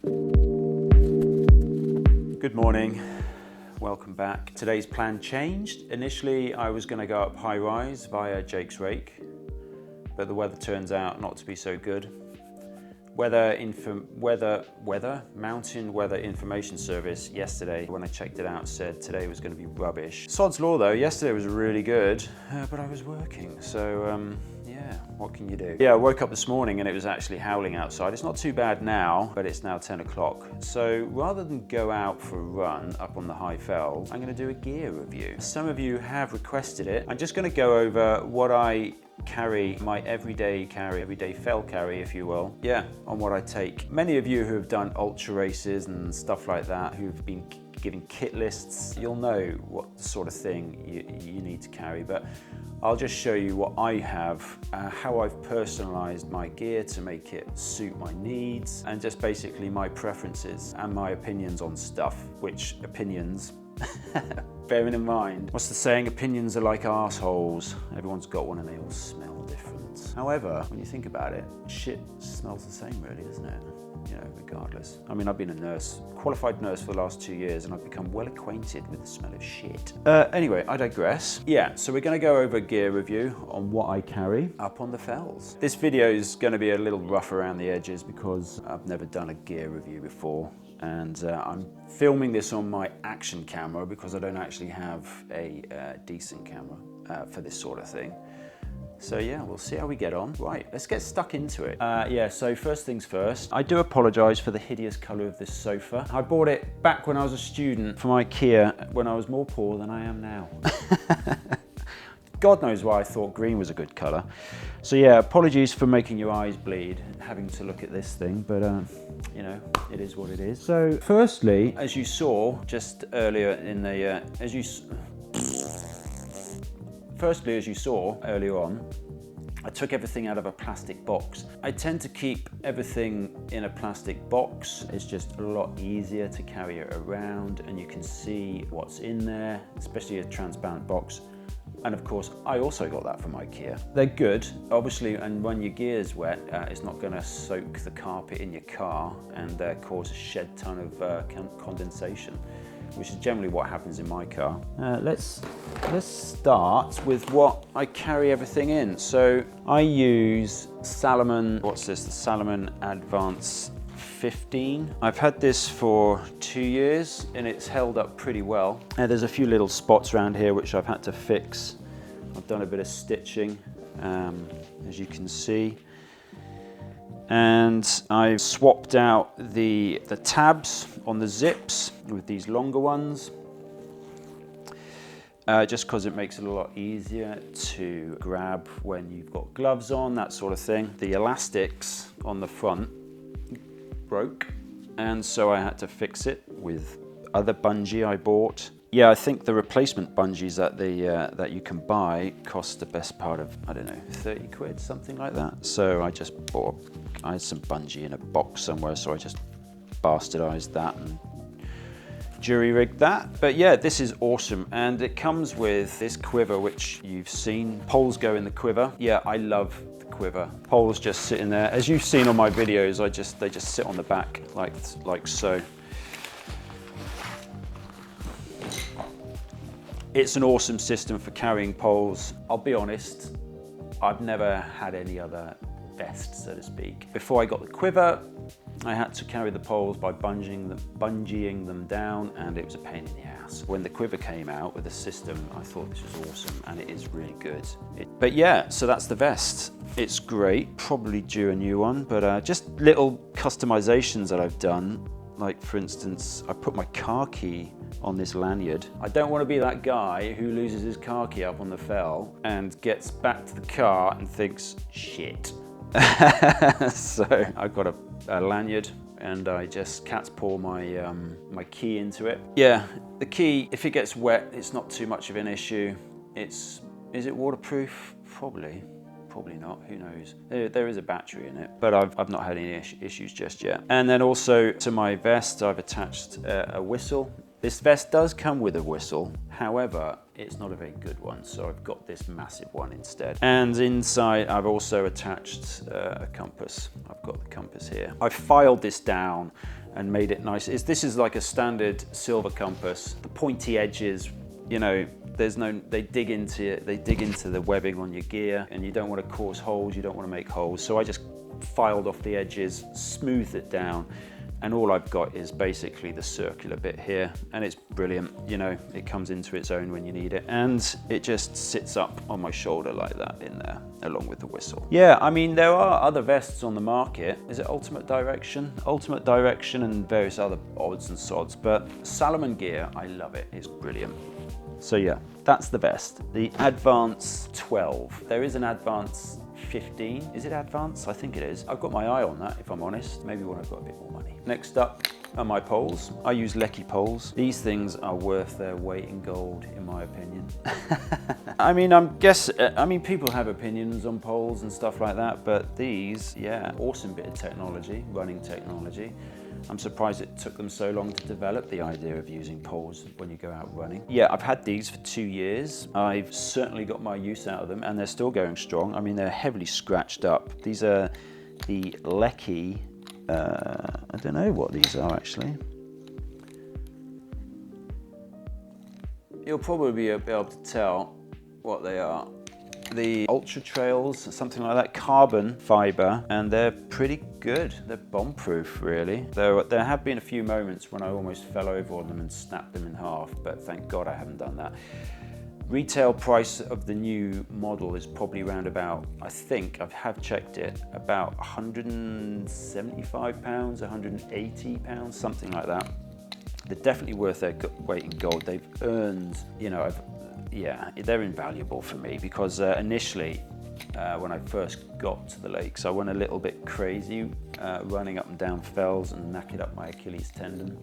Good morning, welcome back. Today's plan changed. Initially, I was going to go up high rise via Jake's Rake, but the weather turns out not to be so good. Mountain Weather Information Service yesterday, when I checked it out, said today was going to be rubbish. Sod's law though, yesterday was really good, but I was working, so yeah, what can you do? Yeah, I woke up this morning and it was actually howling outside. It's not too bad now, but it's now 10 o'clock. So rather than go out for a run up on the high fells, I'm going to do a gear review. Some of you have requested it. I'm just going to go over what I carry, my everyday fell carry, if you will. Yeah, on what I take. Many of you who have done ultra races and stuff like that, who've been giving kit lists, you'll know what sort of thing you need to carry, but I'll just show you what I have, how I've personalized my gear to make it suit my needs, and just basically my preferences and my opinions on stuff, which opinions, bearing in mind, what's the saying, opinions are like arseholes. Everyone's got one and they all smell different. However, when you think about it, shit smells the same really, doesn't it? You know, regardless. I mean, I've been a nurse, qualified nurse for the last 2 years, and I've become well acquainted with the smell of shit. Anyway, I digress. Yeah, so we're going to go over a gear review on what I carry up on the fells. This video is going to be a little rough around the edges because I've never done a gear review before, and I'm filming this on my action camera because I don't actually have a decent camera for this sort of thing. So yeah, we'll see how we get on. Right, let's get stuck into it. Yeah, so first things first, I do apologise for the hideous colour of this sofa. I bought it back when I was a student from IKEA when I was more poor than I am now. God knows why I thought green was a good colour. So yeah, apologies for making your eyes bleed, having to look at this thing, but you know, it is what it is. So firstly, as you saw just earlier in the, as you saw earlier on, I took everything out of a plastic box. I tend to keep everything in a plastic box. It's just a lot easier to carry it around and you can see what's in there, especially a transparent box. And of course, I also got that from IKEA. They're good, obviously, and when your gear's wet, it's not gonna soak the carpet in your car and cause a shed ton of condensation, which is generally what happens in my car. Let's start with what I carry everything in. So I use Salomon, what's this? The Salomon Advance 15. I've had this for 2 years and it's held up pretty well. There's a few little spots around here which I've had to fix. I've done a bit of stitching, as you can see. And I've swapped out the tabs on the zips with these longer ones, just because it makes it a lot easier to grab when you've got gloves on, that sort of thing. The elastics on the front broke, and so I had to fix it with other bungee I bought. Yeah, I think the replacement bungees that you can buy cost the best part of, I don't know, 30 quid, something like that. So I just I had some bungee in a box somewhere, so I just bastardized that and jury-rigged that. But yeah, this is awesome, and it comes with this quiver, which you've seen. Poles go in the quiver. Yeah, I love the quiver. Poles just sit in there. As you've seen on my videos, they just sit on the back like so. It's an awesome system for carrying poles. I'll be honest, I've never had any other best, so to speak. Before I got the quiver, I had to carry the poles by bungeeing them down, and it was a pain in the ass. When the quiver came out with the system, I thought this was awesome, and it is really good. But yeah, so that's the vest. It's great, probably due a new one, but just little customizations that I've done. Like for instance, I put my car key on this lanyard. I don't want to be that guy who loses his car key up on the fell and gets back to the car and thinks, shit. So I've got a lanyard and I just cat's paw my my key into it. Yeah, the key, if it gets wet, it's not too much of an issue. Is it waterproof? Probably not, who knows. There is a battery in it, but I've not had any issues just yet. And then also to my vest, I've attached a whistle. This vest does come with a whistle, however, it's not a very good one, so I've got this massive one instead. And inside, I've also attached a compass. I've got the compass here. I've filed this down and made it nice. This is like a standard silver compass. The pointy edges, you know, they dig into it, they dig into the webbing on your gear, and you don't want to cause holes, you don't want to make holes. So I just filed off the edges, smoothed it down, and all I've got is basically the circular bit here, and it's brilliant. You know, it comes into its own when you need it, and it just sits up on my shoulder like that in there, along with the whistle. Yeah, I mean, there are other vests on the market. Is it Ultimate Direction? Ultimate Direction and various other odds and sods, but Salomon gear, I love it, it's brilliant. So yeah, that's the vest, the Advance 12. There is an Advance 15. Is it Advance? I think it is. I've got my eye on that, if I'm honest. Maybe when I've got a bit more money. Next up are my poles. I use Lecky poles. These things are worth their weight in gold, in my opinion. I mean, people have opinions on poles and stuff like that, but these, yeah, awesome bit of technology, running technology. I'm surprised it took them so long to develop the idea of using poles when you go out running. Yeah, I've had these for 2 years. I've certainly got my use out of them, and they're still going strong. I mean, they're heavily scratched up. These are the Lecky, I don't know what these are actually. You'll probably be able to tell what they are. The Ultra Trails, something like that, carbon fiber, and they're pretty good. They're bomb-proof, really. There have been a few moments when I almost fell over on them and snapped them in half, but thank God I haven't done that. Retail price of the new model is probably around about, I think, I have checked it, about £175, £180, something like that. They're definitely worth their weight in gold. They've earned, you know, yeah, they're invaluable for me because initially, when I first got to the lakes, I went a little bit crazy running up and down fells and knackered up my Achilles tendon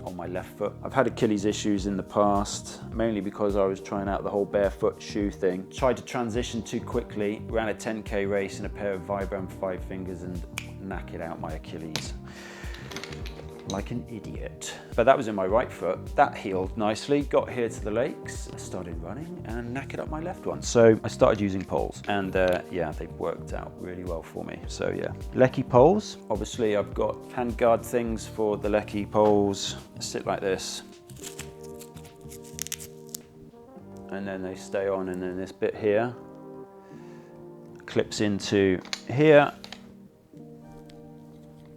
on my left foot. I've had Achilles issues in the past, mainly because I was trying out the whole barefoot shoe thing. Tried to transition too quickly, ran a 10K race in a pair of Vibram 5 fingers and knackered out my Achilles. Like an idiot. But that was in my right foot. That healed nicely, got here to the lakes, started running and knackered up my left one. So I started using poles and yeah, they've worked out really well for me. So yeah, Lecky poles. Obviously I've got handguard things for the Lecky poles. Sit like this. And then they stay on, and then this bit here clips into here.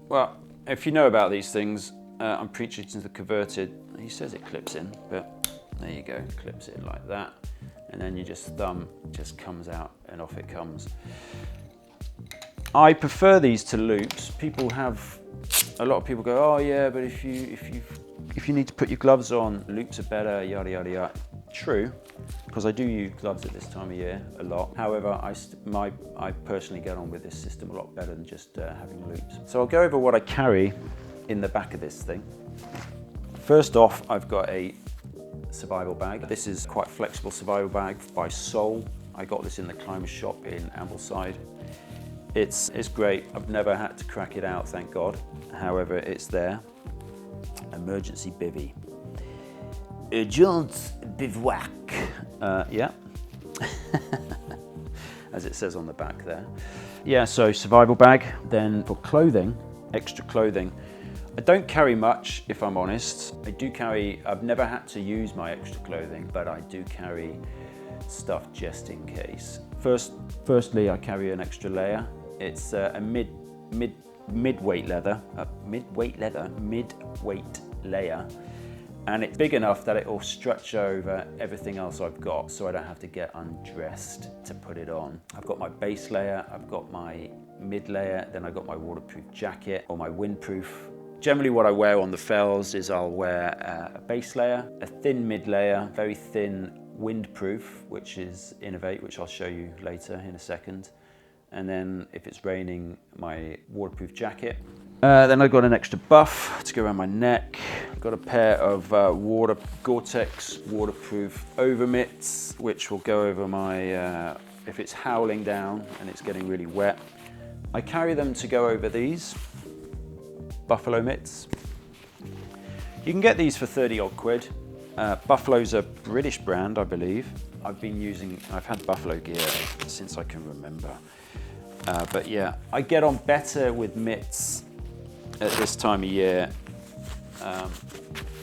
Well, if you know about these things, I'm preaching to the converted. He says it clips in, but there you go, clips in like that. And then you just thumb, just comes out and off it comes. I prefer these to loops. A lot of people go, oh yeah, but if you need to put your gloves on, loops are better, yada, yada, yada. True, because I do use gloves at this time of year a lot. However, I personally get on with this system a lot better than just having loops. So I'll go over what I carry in the back of this thing. First off, I've got a survival bag. This is quite a flexible survival bag by Sol. I got this in the Climber shop in Ambleside. It's great. I've never had to crack it out, thank God. However, it's there. Emergency bivvy. Urgence bivouac. Yeah. As it says on the back there. Yeah, so survival bag. Then for clothing, extra clothing. I don't carry much, if I'm honest. I've never had to use my extra clothing, but I do carry stuff just in case. Firstly, I carry an extra layer. It's a mid-weight layer. And it's big enough that it will stretch over everything else I've got, so I don't have to get undressed to put it on. I've got my base layer, I've got my mid layer, then I've got my waterproof jacket or my windproof. Generally what I wear on the fells is I'll wear a base layer, a thin mid layer, very thin windproof, which is Innovate, which I'll show you later in a second. And then if it's raining, my waterproof jacket. Then I've got an extra buff to go around my neck. I've got a pair of Gore-Tex waterproof over mitts, which will go over my, if it's howling down and it's getting really wet. I carry them to go over these Buffalo mitts. You can get these for 30 odd quid. Buffalo's a British brand, I believe. I've had Buffalo gear since I can remember. But yeah, I get on better with mitts at this time of year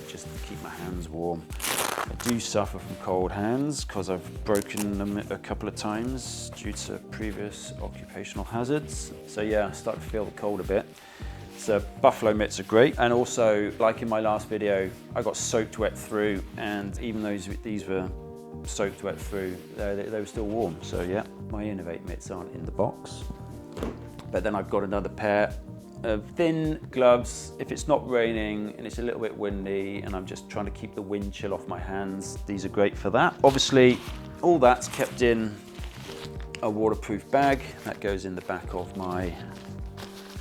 just to keep my hands warm. I do suffer from cold hands because I've broken them a couple of times due to previous occupational hazards. So yeah, I start to feel the cold a bit. So buffalo mitts are great. And also, like in my last video, I got soaked wet through, and even though these were soaked wet through, they were still warm. So yeah, my Inov-8 mitts aren't in the box. But then I've got another pair of thin gloves. If it's not raining and it's a little bit windy and I'm just trying to keep the wind chill off my hands, these are great for that. Obviously, all that's kept in a waterproof bag that goes in the back of my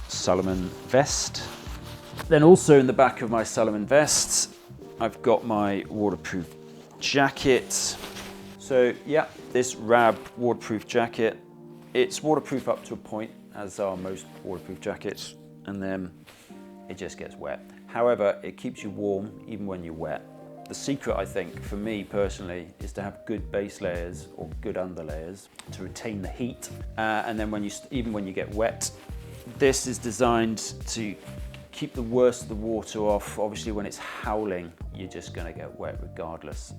Salomon vest. Then also in the back of my Salomon vest, I've got my waterproof jacket. So yeah, this Rab waterproof jacket, it's waterproof up to a point, as are most waterproof jackets, and then it just gets wet. However, it keeps you warm even when you're wet. The secret, I think, for me personally, is to have good base layers or good underlayers to retain the heat. And then even when you get wet, this is designed to keep the worst of the water off. Obviously, when it's howling, you're just gonna get wet regardless.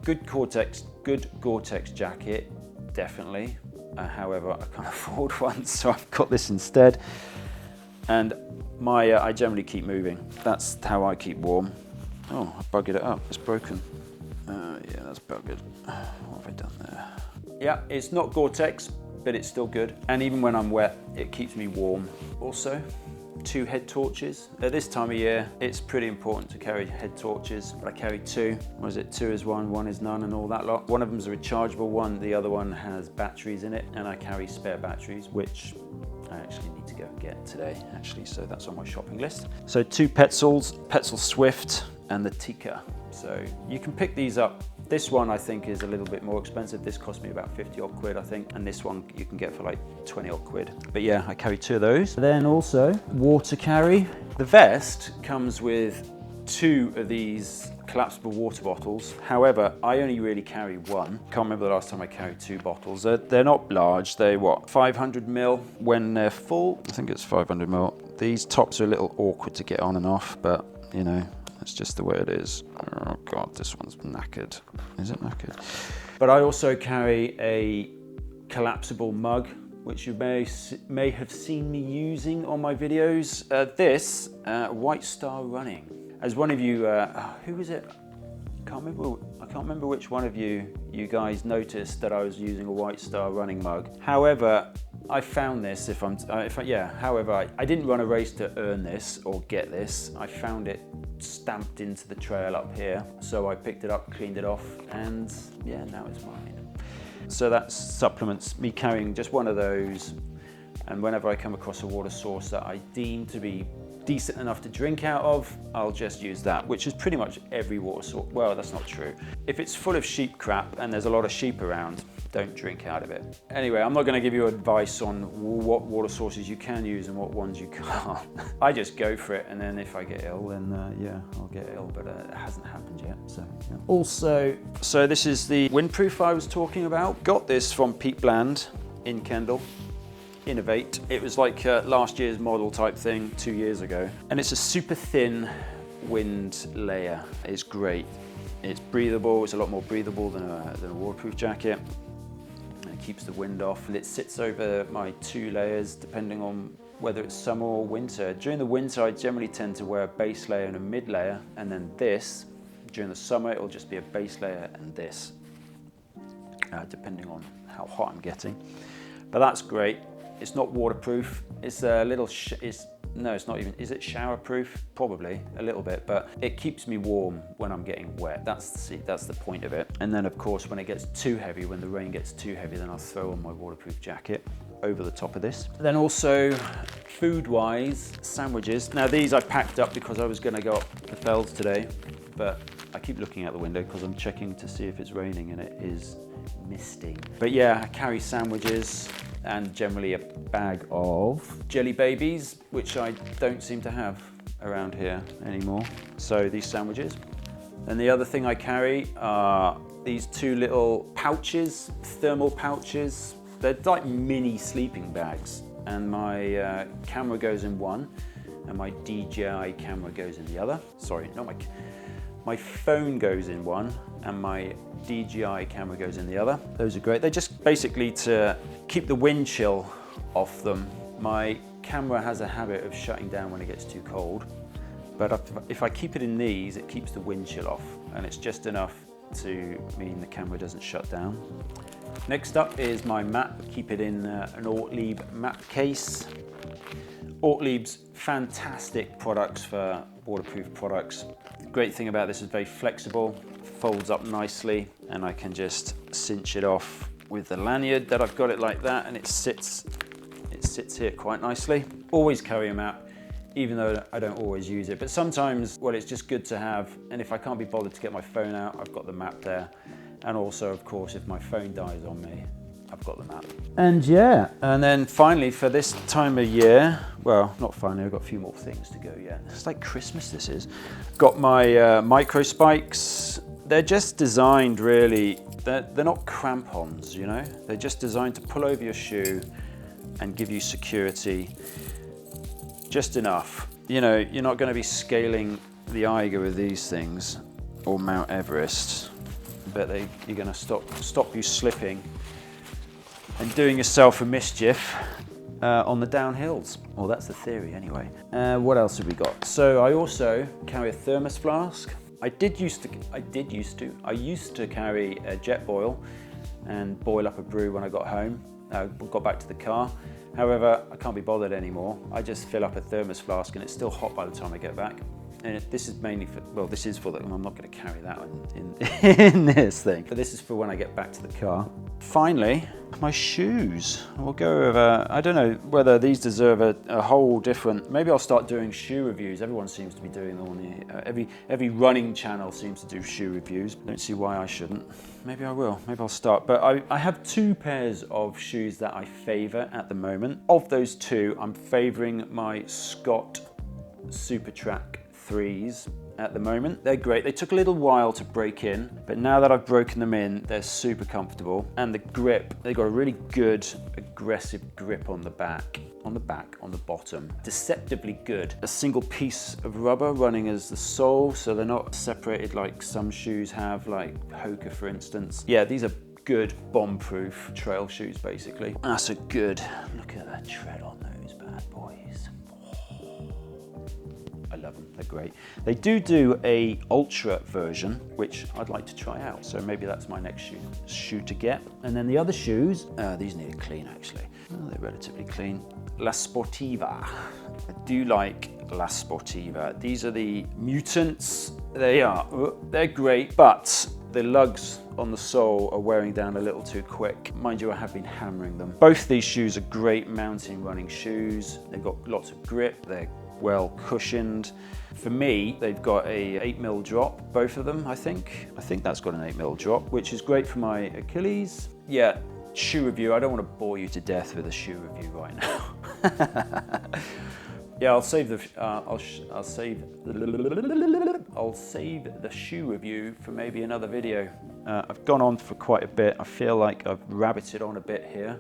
Good Gore-Tex jacket, definitely. However, I can't afford one, so I've got this instead. And I generally keep moving. That's how I keep warm. Oh, I buggered it up, it's broken. Yeah, that's buggered. What have I done there? Yeah, it's not Gore-Tex, but it's still good. And even when I'm wet, it keeps me warm. Also, 2 head torches. At this time of year, it's pretty important to carry head torches, but I carry 2. What is it? 2 is 1, 1 is none, and all that lot. One of them is a rechargeable one, the other one has batteries in it, and I carry spare batteries, which I actually need to go and get today, actually, so that's on my shopping list. So 2 Petzls, Petzl Swift, and the Tikka. So you can pick these up. This one I think is a little bit more expensive. This cost me about 50 odd quid, I think. And this one you can get for like 20 odd quid. But yeah, I carry 2 of those. Then also water carry. The vest comes with 2 of these collapsible water bottles. However, I only really carry 1. Can't remember the last time I carried 2 bottles. They're not large. They're what, 500 ml when they're full. I think it's 500 ml. These tops are a little awkward to get on and off, but you know, that's just the way it is. Oh God, this one's knackered. Is it knackered? But I also carry a collapsible mug, which you may have seen me using on my videos. This, White Star Running. As one of you, who was it? I can't remember which one of you guys noticed that I was using a White Star Running mug. However, I found this, however, I didn't run a race to earn this or get this. I found it stamped into the trail up here. So I picked it up, cleaned it off, and yeah, now it's mine. So that supplements me carrying just one of those. And whenever I come across a water source that I deem to be decent enough to drink out of, I'll just use that, which is pretty much every water source. Well, that's not true. If it's full of sheep crap and there's a lot of sheep around, don't drink out of it. Anyway, I'm not going to give you advice on what water sources you can use and what ones you can't. I just go for it, and then if I get ill, then yeah, I'll get ill, but it hasn't happened yet. So yeah. Also, so this is the windproof I was talking about. Got this from Pete Bland in Kendal. Inov-8. It was like last year's model type thing 2 years ago. And it's a super thin wind layer. It's great. It's breathable. It's a lot more breathable than a waterproof jacket. And it keeps the wind off. And it sits over my 2 layers depending on whether it's summer or winter. During the winter, I generally tend to wear a base layer and a mid layer. And then this, during the summer, it'll just be a base layer and this, depending on how hot I'm getting. But that's great. It's not waterproof. It's a little, no, it's not even, is it showerproof? Probably a little bit, but it keeps me warm when I'm getting wet. That's the point of it. And then of course, when it gets too heavy, when the rain gets too heavy, then I'll throw on my waterproof jacket over the top of this. Then also, food-wise, sandwiches. Now these I packed up because I was gonna go up the fells today, but I keep looking out the window because I'm checking to see if it's raining, and it is misting. But yeah, I carry sandwiches and generally a bag of jelly babies, which I don't seem to have around here anymore. So these sandwiches. And the other thing I carry are these 2 little pouches, thermal pouches. They're like mini sleeping bags. And my camera goes in one, and my DJI camera goes in the other. Sorry, not my phone goes in one and my DJI camera goes in the other. Those are great. They're just basically to keep the wind chill off them. My camera has a habit of shutting down when it gets too cold, but if I keep it in these, it keeps the wind chill off, and it's just enough to mean the camera doesn't shut down. Next up is my map. Keep it in an Ortlieb map case. Ortlieb's fantastic products for waterproof products. The great thing about this is very flexible, folds up nicely, and I can just cinch it off with the lanyard that I've got it like that, and it sits here quite nicely. Always carry a map, even though I don't always use it, but sometimes, well, it's just good to have, and if I can't be bothered to get my phone out, I've got the map there. And also, of course, if my phone dies on me, I've got the map. And yeah, and then finally for this time of year, well, not finally, I've got a few more things to go yet. It's like Christmas, this is. Got my micro spikes. They're just designed really, they're not crampons, you know? They're just designed to pull over your shoe and give you security, just enough. You know, you're not gonna be scaling the Eiger with these things, or Mount Everest, but you're gonna stop you slipping and doing yourself a mischief on the downhills. Well, that's the theory anyway. What else have we got? So I also carry a thermos flask. I used to carry a Jetboil and boil up a brew when I got home, got back to the car. However, I can't be bothered anymore. I just fill up a thermos flask and it's still hot by the time I get back. And this is mainly for, well, this is for the, I'm not going to carry that in this thing, but this is for when I get back to the car. Finally, my shoes. We'll go over, I don't know whether these deserve a whole different, maybe I'll start doing shoe reviews. Everyone seems to be doing them on the, every running channel seems to do shoe reviews. I don't see why I shouldn't. Maybe I will, maybe I'll start. But I have two pairs of shoes that I favor at the moment. Of those two, I'm favoring my Scott Supertrack 3s at the moment. They're great. They took a little while to break in, but now that I've broken them in, they're super comfortable. And the grip, they got a really good, aggressive grip on the back, on the bottom. Deceptively good. A single piece of rubber running as the sole, so they're not separated like some shoes have, like Hoka for instance. Yeah, these are good bomb-proof trail shoes basically. That's a good, look at that tread on those bad boys. I love them, they're great. They do a ultra version, which I'd like to try out. So maybe that's my next shoe to get. And then the other shoes, these need a clean actually. Oh, they're relatively clean. La Sportiva. I do like La Sportiva. These are the Mutants. They're great, but the lugs on the sole are wearing down a little too quick. Mind you, I have been hammering them. Both these shoes are great mountain running shoes. They've got lots of grip. They're well cushioned. For me, they've got a 8mm drop, both of them, I think. I think that's got an 8mm drop, which is great for my Achilles. Yeah, shoe review. I don't want to bore you to death with a shoe review right now. Yeah, I'll save the shoe review for maybe another video. I've gone on for quite a bit. I feel like I've rabbited on a bit here.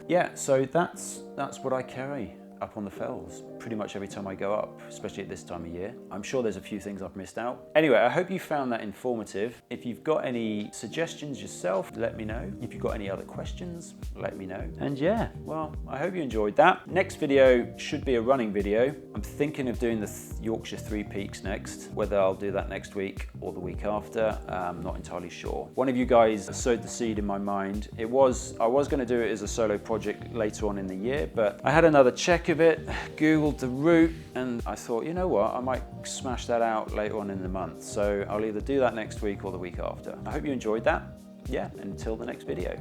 Yeah, so that's what I carry up on the fells pretty much every time I go up, especially at this time of year. I'm sure there's a few things I've missed out. Anyway, I hope you found that informative. If you've got any suggestions yourself, let me know. If you've got any other questions, let me know. And yeah, well, I hope you enjoyed that. Next video should be a running video. I'm thinking of doing the Yorkshire Three Peaks next. Whether I'll do that next week or the week after, I'm not entirely sure. One of you guys sowed the seed in my mind. I was going to do it as a solo project later on in the year, but I had another check of it, Googled the route, and I thought, you know what, I might smash that out later on in the month. So I'll either do that next week or the week after. I hope you enjoyed that. Yeah, until the next video.